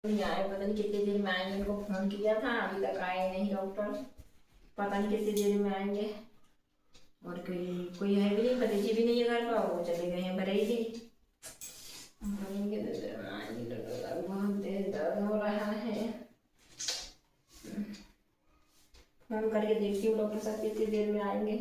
नहीं आए, पता नहीं कितनी देर में आएंगे। इनको फोन किया था, अभी तक आए नहीं डॉक्टर। पता नहीं कितनी देर में आएंगे। और कोई कोई है भी नहीं, भतीजी भी नहीं है घर पर, वो चले गए हैं बरेली। बहुत देर दर्द हो रहा है। फोन करके देखती हूँ डॉक्टर साहब कितनी देर में आएंगे।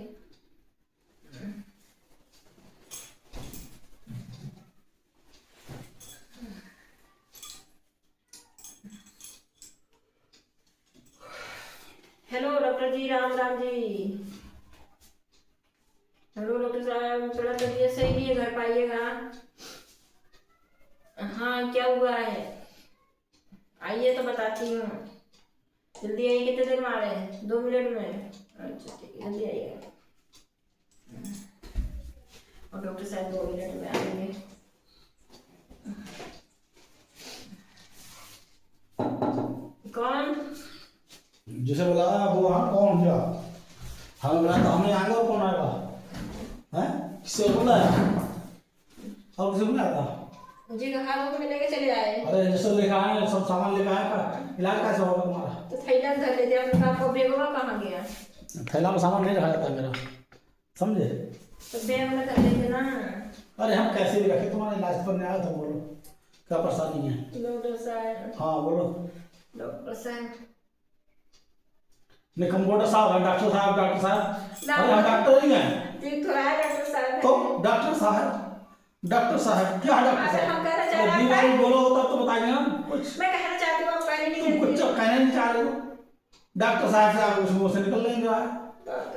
हेलो डॉक्टर जी, राम राम जी। हेलो डॉक्टर साहब, थोड़ा तबीयत सही नहीं है, घर पाइएगा। हाँ, क्या हुआ है? आइए तो बताती हूँ। जल्दी आइए। कितने देर में आ रहे हैं? 2 मिनट में? अच्छा ठीक है, जल्दी आइएगा। और डॉक्टर साहब 2 मिनट में आएंगे। कौन? जिसे बुलाया वो हाँ कौन क्या? हमें बुलाया तो हमने आएंगे और कौन आएगा? हैं? किससे बुलाया? और किसे बुलाया था? जी कहा तो मैं लेके चले आए। अरे जैसे लेकर आए सब सामान लेकर आए का इलाज कैसे होगा तुम्हारा? तो थैला धर लेते हैं। आपका बेगवा कहाँ गया? थैला में सामान नहीं रखा जाता मेरा, समझे? तो बैग में धर लेते ना। अरे हम कैसे भी रखे, तुम्हारा इलाज करने आया था, बोलो क्या परेशानी है? डॉक्टर साहब। हाँ बोलो। डॉक्टर साहब। नहीं कंपाउंडर साहब है, डॉक्टर साहब डॉक्टर साहब। अरे हम डॉक्टर नहीं है। जी थोड़ा है डॉक्टर साहब। तो डॉक्टर साहब डॉक्टर साहब क्या डॉक्टर अरे हम कहना चाह साहब? रहे बीमारी हैं। बोलो होता तो बताएंगे हम कुछ। मैं कहना चाहती हूँ, आप पहले नहीं तुम कुछ कहती। कहना नहीं चाह रहे हो। डॉक्टर साहब से आगे उस मुंह से निकल नहीं रहा है,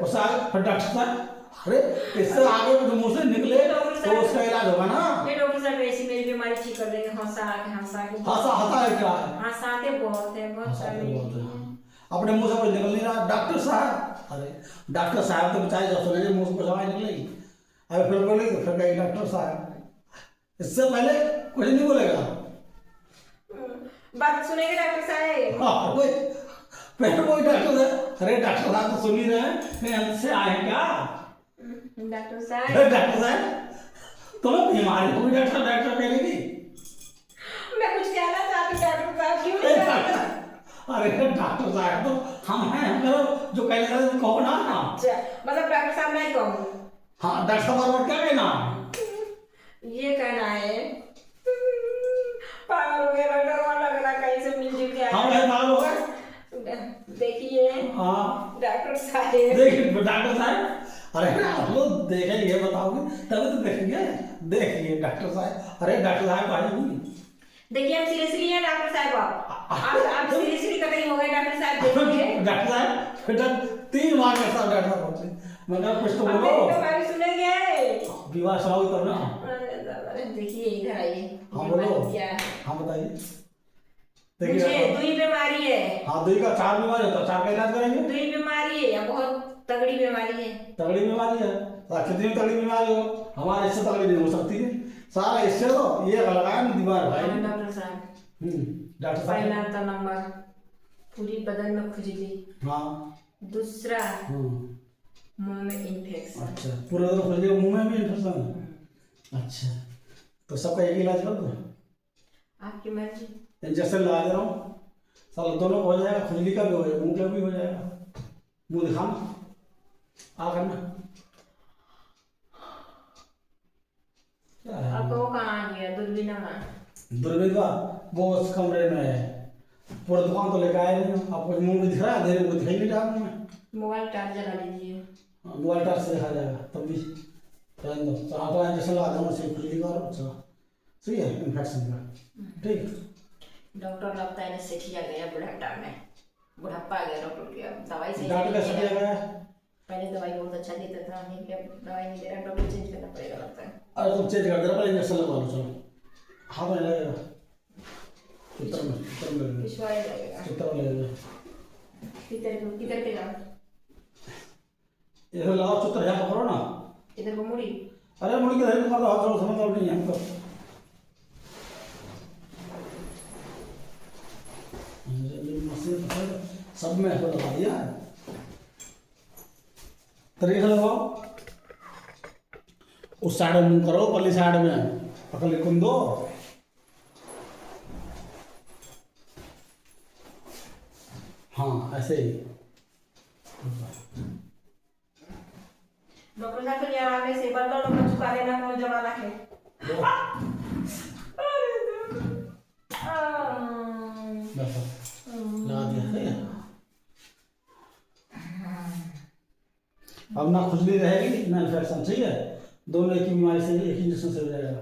उससे आगे फिर डॉक्टर साहब। अरे इससे आगे जो मुंह से निकले तो उसका इलाज होगा ना। ये डॉक्टर साहब ऐसी मेरी बीमारी ठीक कर देंगे। हंसा के हंसा हंसा है क्या है? हंसाते बहुत है, बहुत हंसाते सारे। बहुत है। अपने मुंह से कुछ निकल नहीं रहा डॉक्टर साहब। अरे डॉक्टर साहब तो बेचारे जब सुनेंगे मुंह से कुछ आवाज निकलेगी। अरे फिर बोलेगी तो फिर कहेगी डॉक्टर साहब। इससे पहले कुछ नहीं बोलेगा। बात सुनेंगे डॉक्टर साहब। हाँ कोई पहले कोई डॉक्टर साहब। अरे डॉक्टर साहब तो सुन ही रहे हैं, नहीं हमसे आए हैं क्या? डॉक्टर साहब। अरे डॉक्टर साहब तुम्हें बीमारी होगी, डॉक्टर डॉक्टर कहेगी। मैं कुछ कहना चाहती हूँ डॉक्टर साहब, क्यों नहीं कहना? अरे डॉक्टर साहब तो हम हैं, हम करो जो कहने का कहो ना। अच्छा, मतलब डॉक्टर साहब नहीं कहूँ? हाँ डॉक्टर साहब और क्या कहना? ये कहना है। पागल हो गया डॉक्टर, और लग रहा कहीं से मिल जुल गया। हम पागल हो गए? देखिए हाँ डॉक्टर साहब। देखिए डॉक्टर साहब। अरे आप लोग देखेंगे बताओगे तभी तो देखेंगे। देखिए डॉक्टर साहब। अरे डॉक्टर साहब भाई नहीं। देखिए हम सीरियसली हैं डॉक्टर साहब। आप सीरियसली कभी हो गए डॉक्टर साहब, देखिए। डॉक्टर साहब बेटा 3 बार के साथ डॉक्टर साहब होते हैं। मैंने कुछ तो अब बोलो। मेरी बीमारी सुनेंगे। विवाह सलाह तब ना। अरे देखिए इधर आइए। हाँ बोलो। क्या है? हाँ बताइए। मुझे दुई बीमारी है। हाँ दुई का 4 बीमारी होता है, 4 का इलाज करेंगे। दुई बीमारी है, बहुत तगड़ी बीमारी है। तगड़ी बीमारी है तो कितनी तगड़ी बीमारी हो, हमारे इससे तगड़ी नहीं हो सकती है। सारा इससे तो ये लगाया ना दीवार भाई। डॉक्टर साहब। डॉक्टर साहब। पहला तो नंबर पूरी बदन में खुजली। हाँ। दूसरा मुंह में इन्फेक्शन। अच्छा पूरे दिन खुजली, मुंह में भी इन्फेक्शन? अच्छा तो सबका एक इलाज कर दो। आपकी मर्जी। इंजेक्शन लगा दे रहा हूँ, साल दोनों को हो जाएगा, खुजली का भी हो जाएगा, मुंह का भी हो जाएगा। मुंह दिखाना आ करना। आपको वो कहाँ आ गया दूरबीन में? दूरबीन का वो उस कमरे में है। पूरा दुकान तो लेकर आए नहीं, आपको मुंह में दिख रहा है, अंधेरे में दिखाई नहीं रहा मुंह। मोबाइल चार्ज जला लीजिए। मोबाइल टॉर्च से देखा जाएगा तब भी। रहने दो तो आप इंजेक्शन लगा दूँगा सिर्फ खुजली का और अच्छा सही है इन्फेक्शन का। ठीक डॉक्टर लगता है सेठिया गया बुढ़ापा में। बुढ़ापा आ गया डॉक्टर के, अब दवाई सही डॉक्टर का सेठिया गया? पहले दवाई बहुत अच्छा देता था, नहीं कि अब दवाई नहीं दे रहा, डॉक्टर चेंज करना पड़ेगा लगता है। अरे तुम चेंज कर देना, पहले इंजेक्शन लगवा लो। चलो हाथ में लगेगा, चित्र में लगेगा, पिछवाड़े लगेगा। चित्र में लगेगा। किधर के जाओ? इधर लगाओ चित्र, यहाँ पकड़ो ना। इधर को मुड़ी। अरे मुड़ी के इधर मारो, हाथ जोड़ो, समझ नहीं है हमको। मशीन सब में ऐसा लगा दिया है। तरीके से लगाओ, उस साइड में मुंह करो, पल्ली साइड में पकड़ के कुंदो। हाँ ऐसे ही। डॉक्टर साहब फिर यार आगे से बदलो लोग चुका देना कौन जमा रखे। देखो लगा दिया है। अब ना खुजली रहेगी ना इन्फेक्शन, ठीक है। दोनों एक ही बीमारी से एक ही इंजेक्शन से हो जाएगा।